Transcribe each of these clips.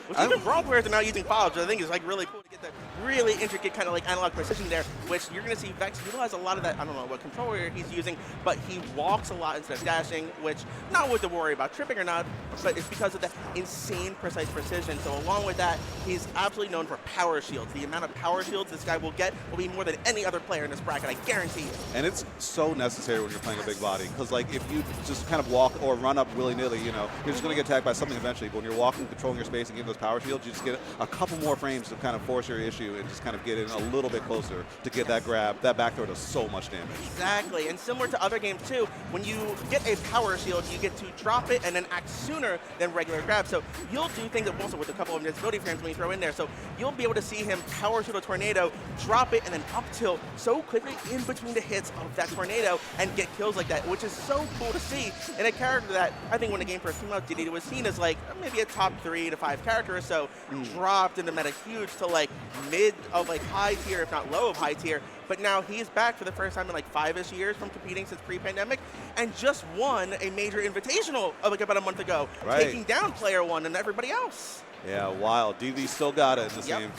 Which even Brawl players are now using follow-ups, which I think is like really cool to get that really intricate kind of like analog precision there, which you're going to see Vex utilize a lot of that. I don't know what controller he's using, but he walks a lot instead of dashing, which not with the worry about tripping or not, but it's because of the insane precise precision. So along with that, he's absolutely known for power shields. The amount of power shields this guy will get will be more than any other player in this bracket, I guarantee you. And it's so necessary when you're playing a big body, because like if you just kind of walk or run up willy-nilly, you know, you're just going to get tagged by something eventually. But when you're walking, controlling your space and getting those power shields, you just get a couple more frames to kind of force your issue and just kind of get in a little bit closer to get that grab. That back throw does so much damage. Exactly, and similar to other games too, when you get a power shield, you get to drop it and then act sooner than regular grab. So you'll do things also with a couple of invisibility frames when you throw in there. So you'll be able to see him power shield a tornado, drop it, and then up tilt so quickly in between the hits of that tornado and get kills like that, which is so cool to see in a character that I think when the game first came out, Dedede was seen as like maybe a top 3 to 5 character or so, dropped in the meta huge to like mid of like high tier, if not low of high tier. But now he's back for the first time in like 5-ish years from competing since pre-pandemic, and just won a major invitational like about a month ago, taking down Player One and everybody else. Yeah, wild. Dedede still got it in this game.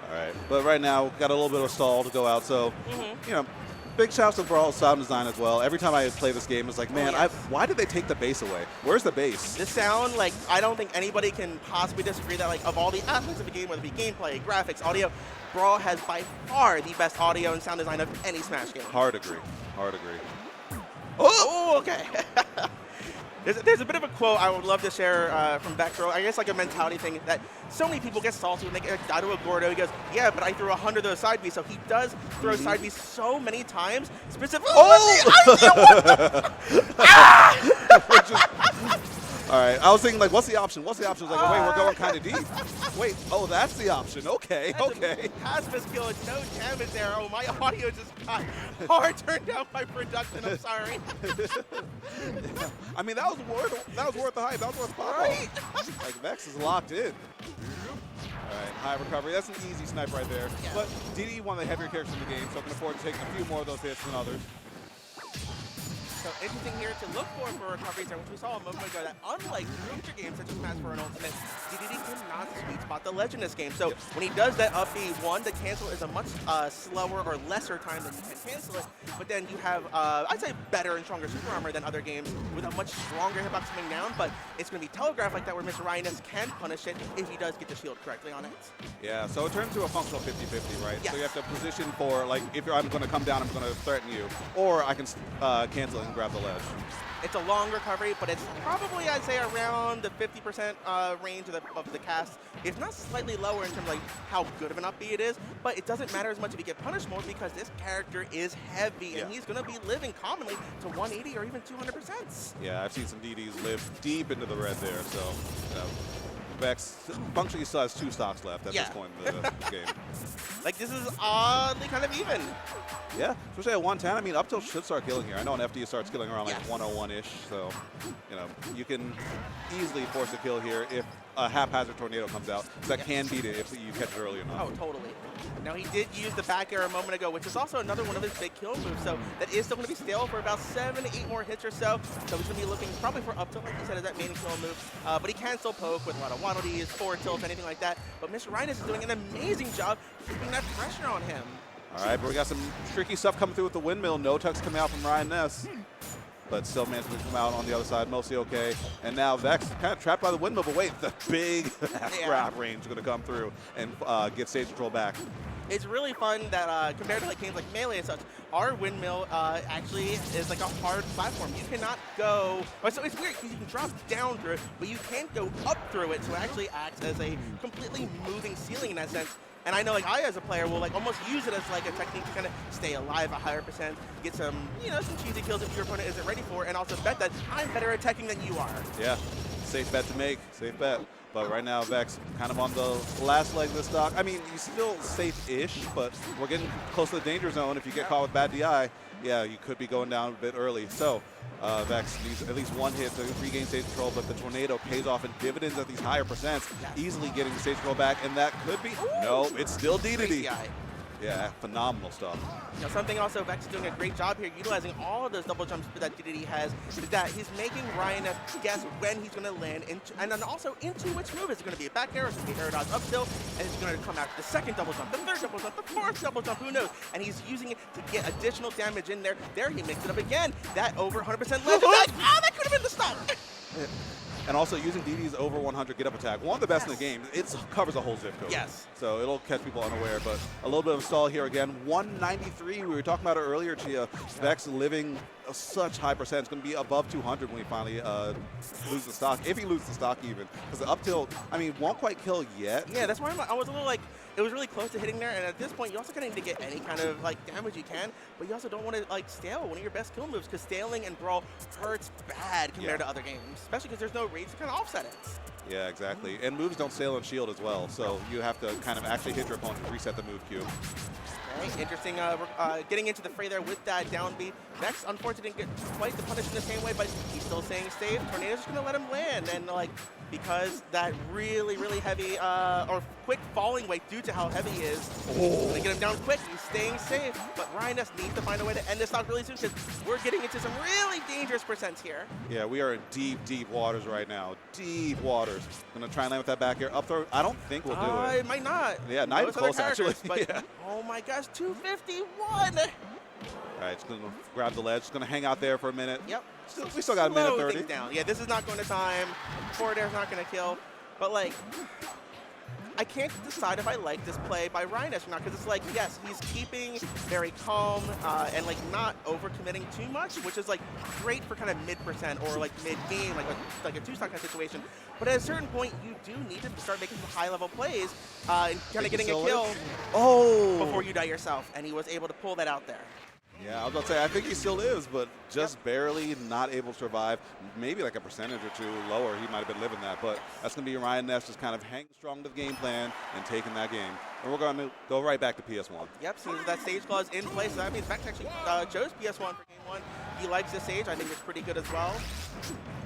All right, but right now got a little bit of a stall to go out, so you know. Big shouts to Brawl sound design as well. Every time I play this game, it's like, man, why did they take the bass away? Where's the bass? The sound, like, I don't think anybody can possibly disagree that, like, of all the aspects of the game, whether it be gameplay, graphics, audio, Brawl has by far the best audio and sound design of any Smash game. Hard agree. Hard agree. Oh, okay. There's a bit of a quote I would love to share from Vectro. I guess like a mentality thing that so many people get salty when they get out of a Gordo. He goes, yeah, but I threw 100 of those side Bs. So he does throw side Bs so many times. Specifically, All right, I was thinking like, what's the option? What's the option? I was like, wait, we're going kind of deep. Wait, oh, that's the option. Okay, okay. Pacifist kill and no damage there. Oh, my audio just got hard turned down by production. I'm sorry. I mean, that was worth the hype. That was worth the pop. Right? Like Vex is locked in. All right, high recovery. That's an easy snipe right there. Yeah. But Dedede, one of the heavier characters in the game, so can afford to take a few more of those hits than others. So interesting here to look for recoveries there, which we saw a moment ago, that unlike future games such as Smash Brawl Ultimate, Dedede cannot sweet spot the ledge in this game. So when he does that up B, one, the cancel is a much slower or lesser time than you can cancel it, but then you have, I'd say, better and stronger super armor than other games with a much stronger hitbox coming down, but it's going to be telegraphed like that where MrRyanNess can punish it if he does get the shield correctly on it. Yeah, so it turns to a functional 50-50, right? Yes. So you have to position for, like, if I'm going to come down, I'm going to threaten you, or I can cancel it and grab the ledge. It's a long recovery, but it's probably, I'd say, around the 50% range of the cast, if not slightly lower in terms of like how good of an up B it is, but it doesn't matter as much if you get punished more because this character is heavy, and he's going to be living commonly to 180 or even 200%. Yeah, I've seen some DDs live deep into the red there, so Vex functionally still has 2 stocks left at this point in the game. Like, this is oddly kind of even. Yeah, especially at 110. I mean, up tilt should start killing here. I know an FD starts killing around like 101-ish, so, you know, you can easily force a kill here if a haphazard tornado comes out. So that can beat it if you catch it early enough. Oh, totally. Now, he did use the back air a moment ago, which is also another one of his big kill moves, so that is still going to be stale for about 7 to 8 more hits or so. So he's going to be looking probably for up tilt, like you said, as that main kill move. But he can still poke with a lot of Waddle Dees, forward tilts, anything like that. But MrRyanNess is doing an amazing job keeping that pressure on him. All right, but we got some tricky stuff coming through with the windmill. No tucks coming out from RyanNess. But still managed to come out on the other side, mostly okay. And now Vex kind of trapped by the windmill, but wait, the big grab range is going to come through and get stage control back. It's really fun that compared to like games like Melee and such, our windmill actually is like a hard platform. You cannot go, so it's weird because you can drop down through it, but you can't go up through it, so it actually acts as a completely moving ceiling in that sense. And I know like I as a player will like almost use it as like a technique to kind of stay alive a higher percent, get some, you know, some cheesy kills if your opponent isn't ready for it, and also bet that I'm better at attacking than you are. Yeah, safe bet to make, safe bet. But right now, Vex kind of on the last leg of the stock. I mean, he's still safe-ish, but we're getting close to the danger zone. If you get caught with bad DI, yeah, you could be going down a bit early. So Vex needs at least 1 hit to regain stage control, but the tornado pays off in dividends at these higher percents, easily getting the stage control back, and that could be, no, it's still Dedede. Yeah, phenomenal stuff. Now, something also Vex is doing a great job here, utilizing all of those double jumps that Dedede has, is that he's making RyanNess guess when he's going to land, and then also into which move. Is it going to be a back air, or is it going to be air dodge up tilt, and it's going to come after the second double jump, the third double jump, the fourth double jump, who knows? And he's using it to get additional damage in there. There, he makes it up again. That over 100% ledge attack. Oh, that could have been the stop. And also using Dedede's over 100 get up attack, one of the best in the game. It covers a whole zip code. Yes. So it'll catch people unaware, but a little bit of a stall here again. 193, we were talking about it earlier, Chia. Vex living such high percent. It's going to be above 200 when we finally lose the stock, if he loses the stock even. Because the up tilt, I mean, won't quite kill yet. Yeah, that's why I was a little like, it was really close to hitting there, and at this point, you also kind of need to get any kind of like damage you can, but you also don't want to like stale one of your best kill moves, because staling and Brawl hurts bad compared to other games, especially because there's no rage to kind of offset it. Yeah, exactly. And moves don't sail and shield as well, so you have to kind of actually hit your opponent and reset the move queue. Right, interesting. Getting into the fray there with that down B. Vex, unfortunately, didn't get quite the punish in the same way, but he's still staying safe. Tornado's just going to let him land, and like, because that really, really heavy or quick falling weight due to how heavy he is, going to get him down quick. He's staying safe, but RyanNess needs to find a way to end this stock really soon, because we're getting into some really dangerous percents here. Yeah, we are in deep, deep waters right now. Deep waters. Going to try and land with that back air. Up throw, I don't think we'll do it. It might not. Yeah, not even close, actually. But, yeah. oh my gosh, 251! All right, just going to grab the ledge. Just going to hang out there for a minute. Yep. We still got a minute 30. Down. Yeah, this is not going to time. Forward air's not going to kill. But, like, I can't decide if I like this play by RyanNess or not, because it's like, yes, he's keeping very calm and, like, not overcommitting too much, which is, like, great for kind of mid-percent or, like, mid-game, like a two-stock kind of situation. But at a certain point, you do need to start making some high-level plays and kind of getting a kill before you die yourself. And he was able to pull that out there. Yeah, I was about to say, I think he still is, but just barely not able to survive. Maybe like a percentage or two lower, he might have been living that. But that's going to be RyanNess just kind of hanging strong to the game plan and taking that game. And we're going to go right back to PS1. Yep, so that stage clause in place. So that means Vex actually chose PS1 for game one. He likes this stage. I think it's pretty good as well.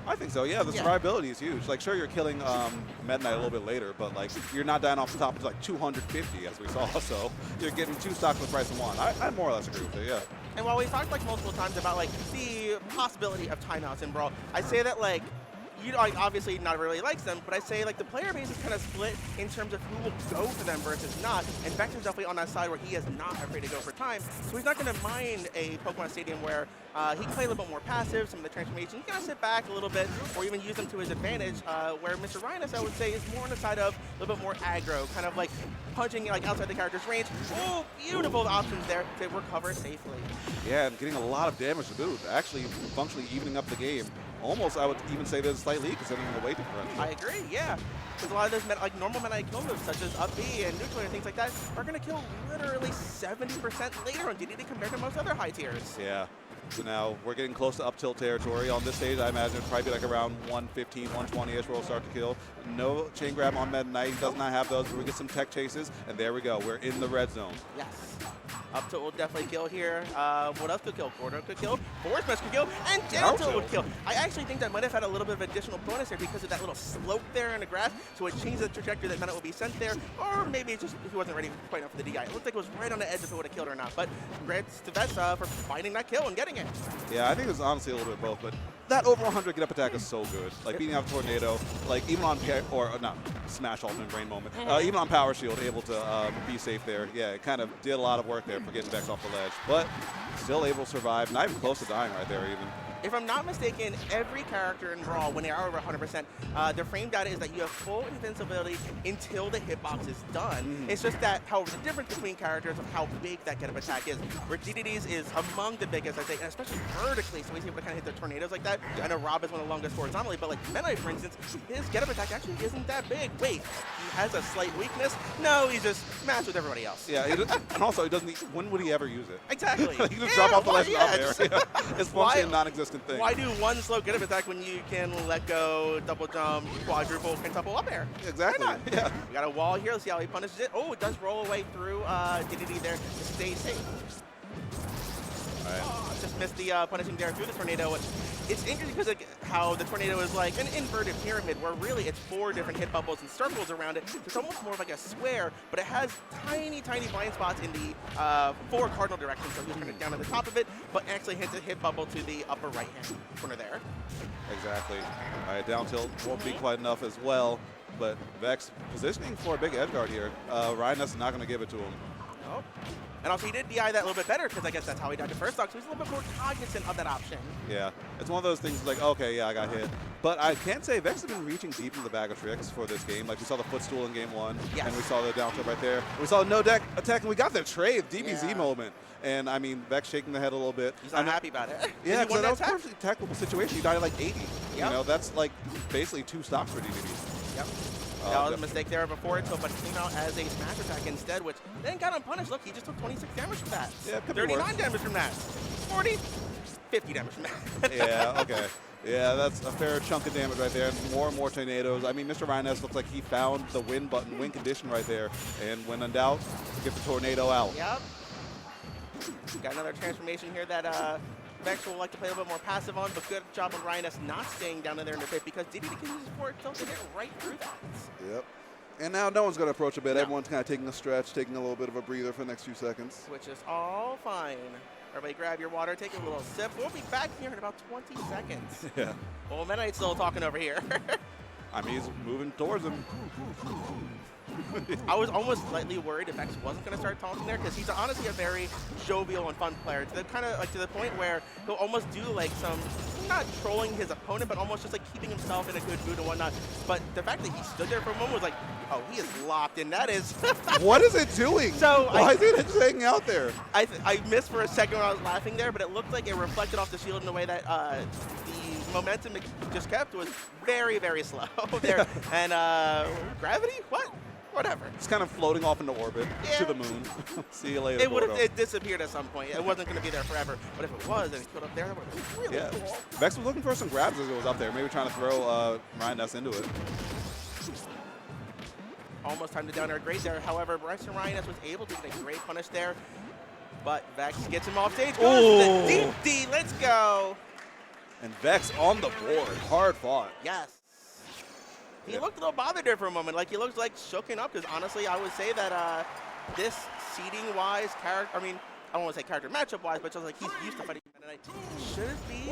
I think so, yeah. The survivability is huge. Like, sure, you're killing Meta Knight a little bit later, but, like, you're not dying off the top. It's like 250, as we saw. So you're getting two stocks for the price of one. I more or less agree with it, yeah. And while we talked, like, multiple times about, like, the possibility of timeouts in Brawl, I say that, like, you like, obviously not really likes them, but I say like the player base is kind of split in terms of who will go for them versus not. And Vector's definitely on that side where he is not afraid to go for time, so he's not going to mind a Pokemon Stadium where he can play a little bit more passive, some of the transformations, he can sit back a little bit, or even use them to his advantage, where MrRyanNess, I would say, is more on the side of a little bit more aggro, kind of like punching like outside the character's range. Oh, beautiful options there to recover safely. Yeah, and getting a lot of damage to boot, actually functionally evening up the game. Almost, I would even say there's a slight lead considering the weight differential. I agree, yeah. Because a lot of those like normal Meta Knight kill moves, such as up B and neutral and things like that, are going to kill literally 70% later on Dedede compared to most other high tiers. Yeah. So now we're getting close to up tilt territory. On this stage, I imagine it'll probably be like around 115, 120-ish where we'll start to kill. No chain grab on Meta Knight. He does not have those, but we get some tech chases, and there we go. We're in the red zone. Yes. Up tilt will definitely kill here. What else could kill? Corridor could kill. Forward smash could kill. And down tilt would kill. I actually think that might have had a little bit of additional bonus here because of that little slope there in the grass. So it changed the trajectory that Meta would be sent there. Or maybe it just he wasn't ready quite enough for the DI. It looked like it was right on the edge if it would have killed or not. But congrats to Vets for finding that kill and getting it. Yeah, I think it was honestly a little bit both. But that over 100 get up attack is so good. Like beating out Tornado, like even on not Smash Ultimate Brain moment, even on Power Shield, able to be safe there. Yeah, it kind of did a lot of work there for getting Vex off the ledge, but still able to survive. Not even close to dying right there even. If I'm not mistaken, every character in Brawl, when they are over 100%, their frame data is that you have full invincibility until the hitbox is done. It's just that, however, the difference between characters of how big that get up attack is. Where Dedede's is among the biggest, I think, and especially vertically, so he's able to kind of hit the tornadoes like that. I know Rob is one of the longest horizontally, but like Meta Knight, for instance, his get up attack actually isn't that big. Wait, he has a slight weakness? No, he just smashed with everybody else. Yeah, and also, he doesn't. When would he ever use it? Exactly. He just drop off the ledge out there. It's functionally a non-existent thing. Why do one slow get up attack when you can let go, double jump, quadruple, quintuple up air? Exactly. Yeah. We got a wall here. Let's see how he punishes it. Oh, it does roll away through Dedede there to stay safe. All right. Oh, just missed the punishing there through the tornado. it's interesting because like how the tornado is like an inverted pyramid where really it's 4 different hit bubbles and circles around it. So it's almost more of like a square, but it has tiny, tiny blind spots in the 4 cardinal directions. So he's turning it down at the top of it, but actually hits a hit bubble to the upper right-hand corner there. Exactly. All right, down tilt won't be quite enough as well, but Vex positioning for a big edge guard here. MrRyanNess is not going to give it to him. Oh. And also he did DI that a little bit better because I guess that's how he died the first stock, so he's a little bit more cognizant of that option. Yeah, it's one of those things like, okay, yeah, I got hit. But I can't say Vex has been reaching deep into the bag of tricks for this game. Like we saw the footstool in game 1, yes. and we saw the down tilt right there. We saw the no deck attack, and we got the trade, DBZ moment. And I mean, Vex shaking the head a little bit. He's not happy about it. Yeah, because that was a perfectly tactical situation. He died at like 80. Yep. You know, that's like basically 2 stocks for DDD. Yep. That was a mistake there before it, but it came out as a smash attack instead, which then got unpunished. Look, he just took 26 damage from that. Yeah, 39 damage from that. 40, 50 damage from that. Yeah, okay. Yeah, that's a fair chunk of damage right there. More and more tornadoes. I mean, MrRyanNess looks like he found the win button, win condition right there. And when in doubt, get the tornado out. Yep. Got another transformation here that Vex will like to play a little bit more passive on, but good job on MrRyanNess not staying down in there in the pit because Dedede can use his forward tilt to get right through that. Yep. And now no one's going to approach a bit. No. Everyone's kind of taking a stretch, taking a little bit of a breather for the next few seconds. Which is all fine. Everybody grab your water, take a little sip. We'll be back here in about 20 seconds. Yeah. Well, Meta Knight's still talking over here. I mean, he's moving towards him. I was almost slightly worried if X wasn't going to start taunting there because he's honestly a very jovial and fun player. To the kind of like to the point where he'll almost do like some not trolling his opponent, but almost just like keeping himself in a good mood and whatnot. But the fact that he stood there for a moment was like, oh, he is locked in. That is. What is it doing? So why is it just hanging out there? I missed for a second when I was laughing there, but it looked like it reflected off the shield in a way that the momentum it just kept was very, very slow there. And gravity? What? Whatever. It's kind of floating off into orbit to the moon. See you later. It disappeared at some point. It wasn't going to be there forever. But if it was and it killed up there, that would have been really cool. Vex was looking for some grabs as it was up there. Maybe trying to throw MrRyanNess into it. Almost time to down air grade there. However, MrRyanNess was able to get a great punish there. But Vex gets him off stage. Goes to the deep D. Let's go. And Vex on the board. Hard fought. Yes. He looked a little bothered there for a moment. Like he looks like shooken up because honestly, I would say that this seeding-wise character, I mean, I don't want to say character matchup-wise, but just like he's used to fighting Meta Knight, should be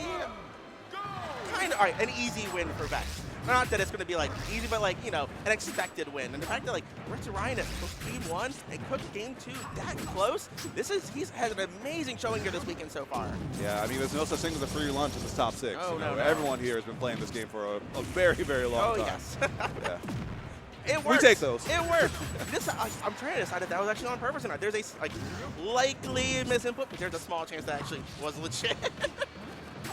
kind of, all right, an easy win for Vex. Not that it's going to be like easy, but like, you know, an expected win. And the fact that like MrRyanNess took game 1 and cooked game 2 that close, he's had an amazing showing here this weekend so far. Yeah, I mean, there's no such thing as a free lunch in this top 6. Oh, no. Everyone here has been playing this game for a very, very long time. Oh, yes. Yeah. It works. We take those. It worked. I'm trying to decide if that was actually on purpose or not. There's a like likely misinput, but there's a small chance that actually was legit.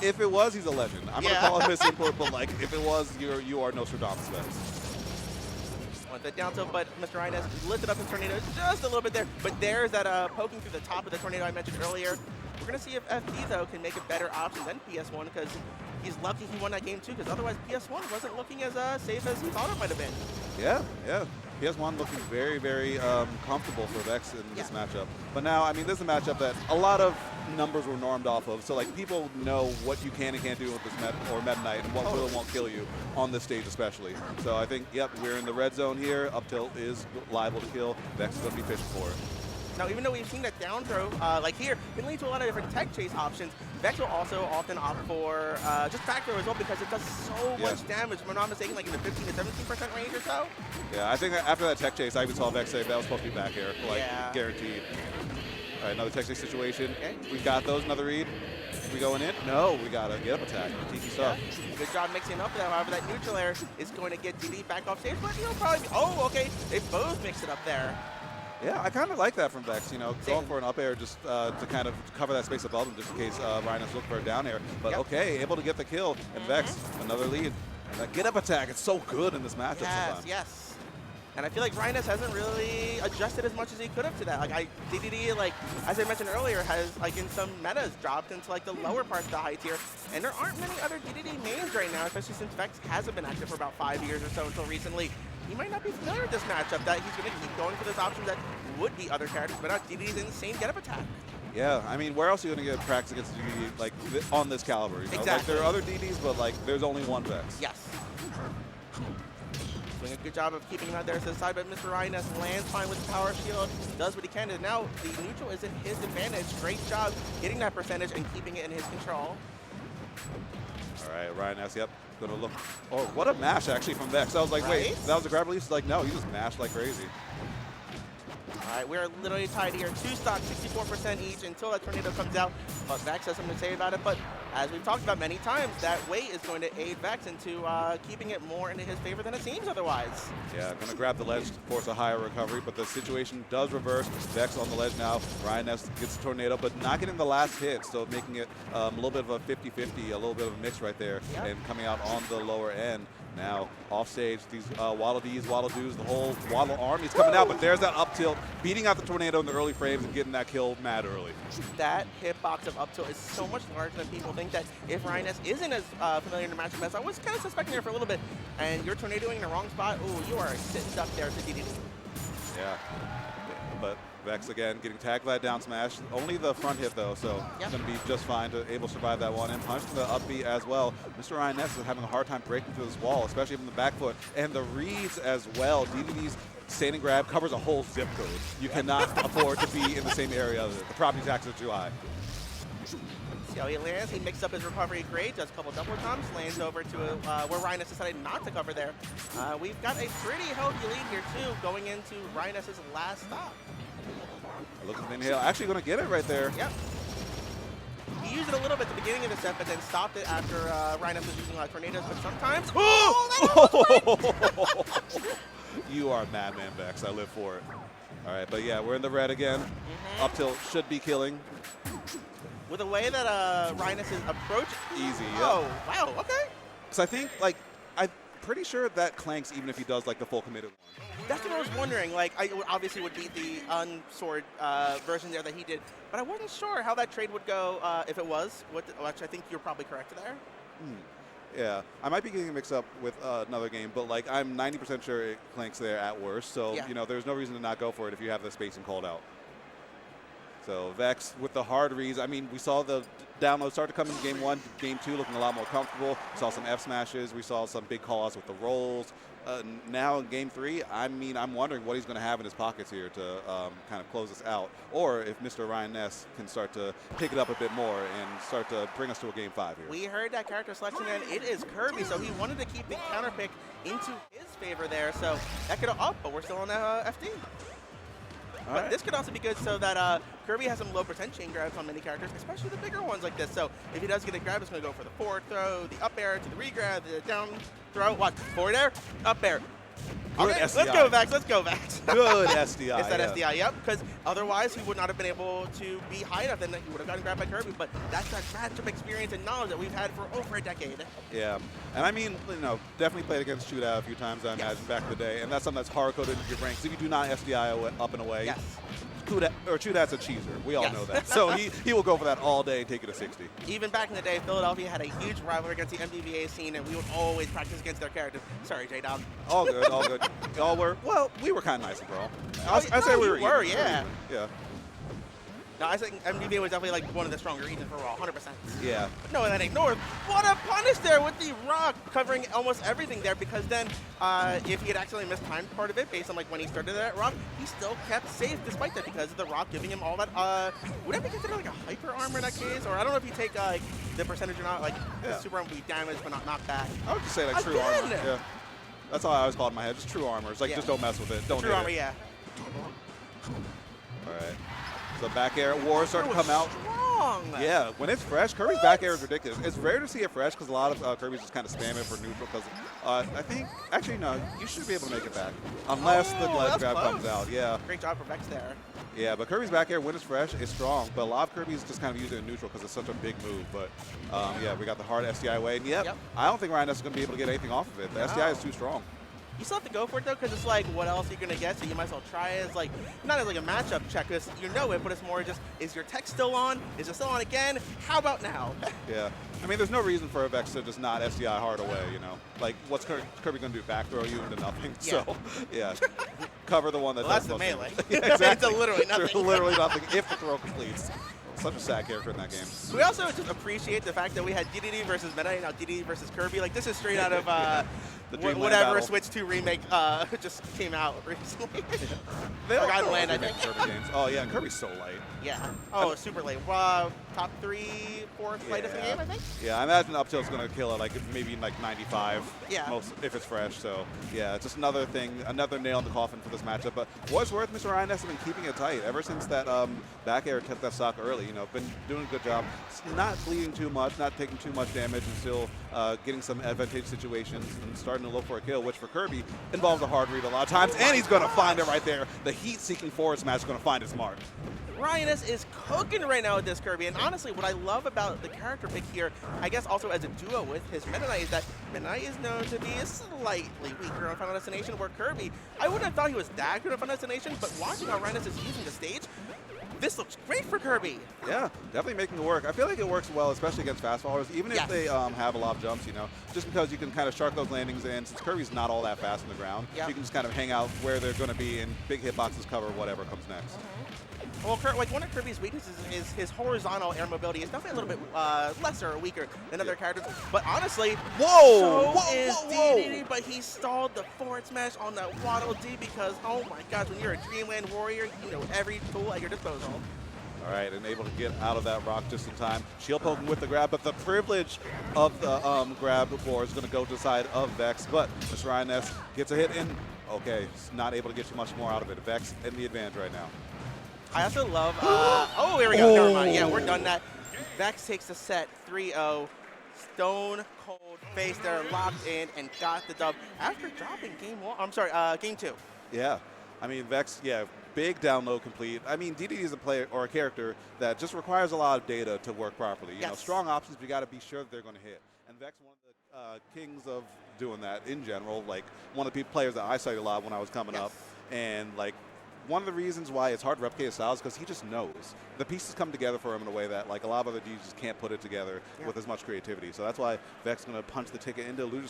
If it was, he's a legend. I'm gonna call him misinput, but like if it was, you are Nostradamus Vex. Want that down tilt, but MrRyanNess lifted up his tornado just a little bit there. But there's that poking through the top of the tornado I mentioned earlier. We're gonna see if FD though can make a better option than PS1 because he's lucky he won that game too. Because otherwise PS1 wasn't looking as safe as he thought it might have been. Yeah. PS1 looking very, very comfortable for Vex in this matchup. But now, I mean, this is a matchup that a lot of numbers were normed off of. So, like, people know what you can and can't do with this Meta Knight and what will and won't kill you on this stage especially. So I think, yep, we're in the red zone here. Up tilt is liable to kill. Vex is going to be fishing for it. Now, even though we've seen that down throw, like here, can lead to a lot of different tech chase options, Vex will also often opt for just back throw as well because it does so much damage. If I'm not mistaken, like in the 15 to 17% range or so. Yeah, I think that after that tech chase, I even saw Vex say that was supposed to be back here, like guaranteed. All right, another tech chase situation. Okay. We got those. Another read. We going in? No, we got a get up attack. Tiki stuff. Good job mixing up that. However, that neutral air is going to get DD back off stage, but he'll probably be, okay. They both mixed it up there. Yeah, I kind of like that from Vex, you know, going for an up air just to kind of cover that space above him just in case MrRyanNess looking for a down air. But okay, able to get the kill, and Vex, another lead. And that get up attack, it's so good in this matchup sometimes. Yes. And I feel like MrRyanNess hasn't really adjusted as much as he could have to that. Like DDD, like as I mentioned earlier, has like in some metas dropped into like the lower parts of the high tier, and there aren't many other DDD mains right now, especially since Vex hasn't been active for about 5 years or so until recently. He might not be familiar with this matchup, that he's going to keep going for those options that would be other characters, but not DDD's insane get-up attack. Yeah, I mean, where else are you going to get practice against a DD like on this caliber? You know? Exactly. Like, there are other DDs, but like there's only one Vex. Yes. Doing a good job of keeping him out there to the side, but MrRyanNess lands fine with the power shield, does what he can, and now the neutral is in his advantage. Great job getting that percentage and keeping it in his control. All right, RyanNess, yep, gonna look. Oh, what a mash actually from Vex. I was like, Right? wait, that was a grab release? Like, no, he just mashed like crazy. All right, we're literally tied here. 2 stocks, 64% each until that tornado comes out. But Vex has something to say about it. But as we've talked about many times, that weight is going to aid Vex into keeping it more into his favor than it seems otherwise. Yeah, gonna grab the ledge to force a higher recovery, but the situation does reverse. Vex on the ledge now. RyanNess gets the tornado, but not getting the last hit, so making it a little bit of a 50-50, a little bit of a mix right there, Yep. and coming out on the lower end. Now, off stage, these Waddle Dees, Waddle Doos, the whole Waddle army is coming out, but there's that up tilt, beating out the tornado in the early frames and getting that kill mad early. That hitbox of up tilt is so much larger than people think. That if RyanNess isn't as familiar in the matchup as I was kind of suspecting there for a little bit, and you're tornadoing in the wrong spot, ooh, you are sitting stuck there to Dedede. Yeah, but Vex again getting tagged by that down smash. Only the front hit though, so Yep. going to be just fine to able to survive that one. And punched the up B as well. MrRyanNess is having a hard time breaking through this wall, especially from the back foot. And the reads as well. Dedede's standing grab covers a whole zip code. You cannot afford to be in the same area. The property taxes are too high. See how he lands. He mixed up his recovery great, does a couple double jumps, lands over to where RyanNess decided not to cover there. We've got a pretty healthy lead here too, going into RyanNess's last stop. Look at the inhale. Actually going to get it right there. Yep. He used it a little bit at the beginning of the set, but then stopped it after RyanNess was using a lot of tornadoes. But sometimes, You are a madman, Vex. I live for it. All right, but yeah, we're in the red again. Up tilt should be killing. with the way that RyanNess's approach, Easy, yep. Oh, wow, okay. Because I think, like, I'm pretty sure that clanks even if he does, like, the full committed one. That's what I was wondering. Like, I obviously would beat the unsword version there that he did, but I wasn't sure how that trade would go if it was, which I think you're probably correct there. Yeah, I might be getting mixed up with another game, but, like, I'm 90% sure it clanks there at worst. So, Yeah. you know, there's no reason to not go for it if you have the spacing called out. So Vex with the hard reads. I mean, we saw the download start to come in game 1, game 2 looking a lot more comfortable. We saw some F smashes. We saw some big call-outs with the rolls. Now in game 3, I mean, I'm wondering what he's going to have in his pockets here to kind of close this out. Or if MrRyanNess can start to pick it up a bit more and start to bring us to a game 5 here. We heard that character selection, and it is Kirby, so he wanted to keep the counter pick into his favor there. So that could have up, but we're still on FD. But right. this could also be good so that Kirby has some low percent chain grabs on many characters, especially the bigger ones like this. So if he does get a grab, it's going to go for the forward throw, the up air to the re-grab, the down throw. Watch, forward air, up air. Good Okay, SDI. let's go, Vex. Let's go, Vex. Good SDI. It's that yeah. SDI, yep, because otherwise he would not have been able to be high enough, and he would have gotten grabbed by Kirby. But that's that matchup experience and knowledge that we've had for over a decade. Yeah, and I mean, you know, definitely played against Shootout a few times, I imagine, back in the day, and that's something that's hard-coded into your ranks. If you do not SDI up and away, Yes. Shootout's a cheeser. We all Yes. know that. So he will go for that all day and take it to 60. Even back in the day, Philadelphia had a huge rivalry against the MDVA scene, and we would always practice against their characters. Sorry, J-Dog. All good, all good. Y'all were, well, we were kind of nice, bro. I'd say we were you were, even. yeah. Yeah. No, I think MDVA was definitely like one of the stronger regions for Raw, 100%. Yeah. No, that ain't North. What a punish there with the rock covering almost everything there, because then if he had accidentally mistimed part of it based on like when he started that rock, he still kept safe despite that because of the rock giving him all that. Would that be considered like a hyper armor in that case? Or I don't know if you take like the percentage or not, like Yeah. the super armor would be damaged but not knocked back. I would just say like true armor. Again! Yeah. That's all I always called in my head. Just true armor. It's like, Yeah. just don't mess with it. Don't True hit armor, it. yeah. All right. So back air war starting to come out. Strong. Yeah, when it's fresh, Kirby's back air is ridiculous. It's rare to see it fresh because a lot of Kirby's just kind of spam it for neutral because I think, actually no, you should be able to make it back. Unless the ledge that's grab close. comes out, yeah. Great job for Vex there. Yeah, but Kirby's back air, when it's fresh, is strong. But a lot of Kirby's just kind of use it in neutral because it's such a big move. But yeah, we got the hard SDI way. And yep. I don't think RyanNess is going to be able to get anything off of it. The SDI is too strong. You still have to go for it though, because it's like, what else are you gonna get? So you might as well try it. It's like not as like a matchup check, because you know it, but it's more just, is your tech still on? Is it still on again? How about now? Yeah, I mean, there's no reason for a Vex to just not SDI hard away. You know, like what's Kirby gonna do? Back throw you into nothing? Yeah. So yeah, cover the one that. Well, that's does the most melee. damage. Yeah, exactly. It's literally nothing. Literally nothing if the throw completes. such a sad character in that game. We also just appreciate the fact that we had Dedede versus Meta and now Dedede versus Kirby. Like, this is straight out of The Dreamland whatever battle. Switch 2 remake just came out recently. They all Forgotten throw Land, I remake think. Kirby games. Oh yeah, and Kirby's so light. Yeah. Oh, super late. Top 3, 4 fight of the game, I think? Yeah, I imagine up tilt's going to kill it like maybe in like 95. Yeah. Most, if it's fresh. So yeah, just another thing, another nail in the coffin for this matchup. But what's worth, MrRyanNess has been keeping it tight ever since that back air took that stock early. You know, been doing a good job. Not bleeding too much, not taking too much damage, and still getting some advantageous situations and starting to look for a kill, which for Kirby involves a hard read a lot of times, and he's going to find it right there. The heat-seeking forward smash is going to find his mark. MrRyanNess is cooking right now with this Kirby, and honestly, what I love about the character pick here, I guess also as a duo with his Meta Knight, is that Meta Knight is known to be slightly weaker on Final Destination, where Kirby, I wouldn't have thought he was that good on Final Destination, but watching how MrRyanNess is using the stage, this looks great for Kirby. Yeah, definitely making it work. I feel like it works well, especially against fast followers, even if Yes. they have a lot of jumps, you know, just because you can kind of shark those landings in. Since Kirby's not all that fast on the ground, Yep. you can just kind of hang out where they're going to be and big hitboxes cover whatever comes next. Well, like one of Kirby's weaknesses is his horizontal air mobility. It's definitely a little bit lesser or weaker than other characters. But honestly, Whoa! so is Dedede, but he stalled the forward smash on that Waddle D because, oh my gosh, when you're a Dreamland warrior, you know every tool at your disposal. All right, and able to get out of that rock just in time. Shield poking with the grab, but the privilege of the grab before is going to go to the side of Vex. But MrRyanNess gets a hit in. Okay, not able to get too much more out of it. Vex in the advantage right now. I also love, oh, here we go, never mind. Yeah, we're done that. Vex takes the set 3-0. Stone cold face there, locked in, and got the dub after dropping game 2. Yeah, I mean, Vex, yeah, big down low complete. I mean, Dedede is a player or a character that just requires a lot of data to work properly. You know, strong options, but you got to be sure that they're going to hit. And Vex, one of the kings of doing that in general, like one of the players that I studied a lot when I was coming up. And like, one of the reasons why it's hard to replicate his style is because he just knows. The pieces come together for him in a way that like a lot of other DJs just can't put it together with as much creativity. So that's why Vex is going to punch the ticket into Luigi